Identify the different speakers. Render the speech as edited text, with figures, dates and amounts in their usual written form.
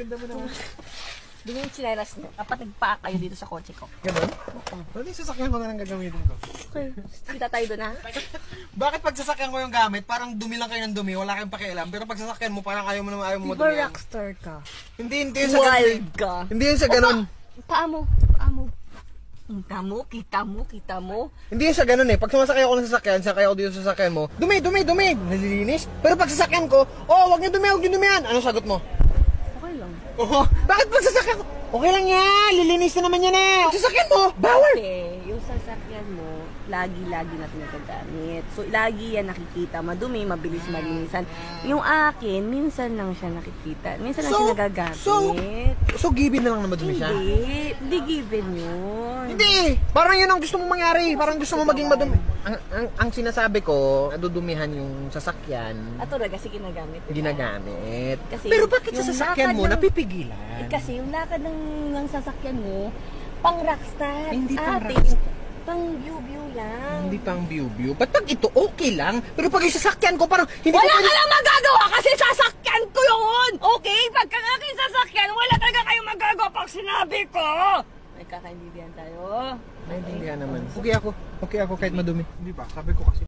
Speaker 1: ganda mo naman.
Speaker 2: Dumi yung chinelas niyo. Dapat nagpa kayo dito sa kotse ko.
Speaker 1: Ganun? Pwede sasakyan ko na lang gagamitin ko.
Speaker 2: Okay. Kita tayo doon ha.
Speaker 1: Bakit pag sasakyan ko yung gamit, parang dumi lang kayo ng dumi, wala kayong pakialam. Pero pag sasakyan mo, parang ayaw mo
Speaker 2: Diba
Speaker 1: madumi.
Speaker 2: rockstar ka?
Speaker 1: Hindi yun sa ganun.
Speaker 2: Wild ka.
Speaker 1: Hindi yun sa ganun.
Speaker 2: Paa mo. Kita mo.
Speaker 1: Hindi yun sa ganun eh. Pag sumasakay ako ng sasakyan, sakay ako dito sa sasakyan mo, dumi. Nalilinis. Pero pag sasakyan ko, wag niyo dumihan. Anong sagot mo?
Speaker 2: Okay lang.
Speaker 1: Oo. Bakit pag sasakyan ko? Okay lang yan. Lilinis na naman yan eh. Pag sasakyan mo, bawal.
Speaker 2: Kasi yung sasakyan mo, lagi natin nagagamit. So, lagi yan nakikita. Madumi, mabilis malinisan. Yung akin, minsan lang siya nakikita. Minsan lang siya nagagamit.
Speaker 1: So given na lang na madumi siya?
Speaker 2: Hindi given yun.
Speaker 1: Hindi! Parang yun ang gusto mong mangyari. Parang gusto mo maging madumi. Ang sinasabi ko, nadudumihan yung sasakyan.
Speaker 2: At talaga, kasi ginagamit. Diba?
Speaker 1: Ginagamit.
Speaker 2: Kasi
Speaker 1: pero bakit
Speaker 2: yung
Speaker 1: sa sasakyan mo,
Speaker 2: lakad ng-
Speaker 1: napipigilan?
Speaker 2: Kasi yung lakad ng sasakyan mo, pang rockstar.
Speaker 1: Hindi pang
Speaker 2: Ate,
Speaker 1: rockstar.
Speaker 2: Pang view lang.
Speaker 1: Hindi pang view. Ba't pag ito okay lang? Pero pag yung sasakyan ko, parang hindi
Speaker 2: Wala
Speaker 1: ko
Speaker 2: ka lang magagawa kasi sasakyan ko yun! Okay? Pagka aking sasakyan, wala talaga kayong magagawa pag sinabi ko! May kakaintindihan tayo.
Speaker 1: Naintindihan naman. Okay ako kahit madumi. Hindi ba? Sabi ko kasi.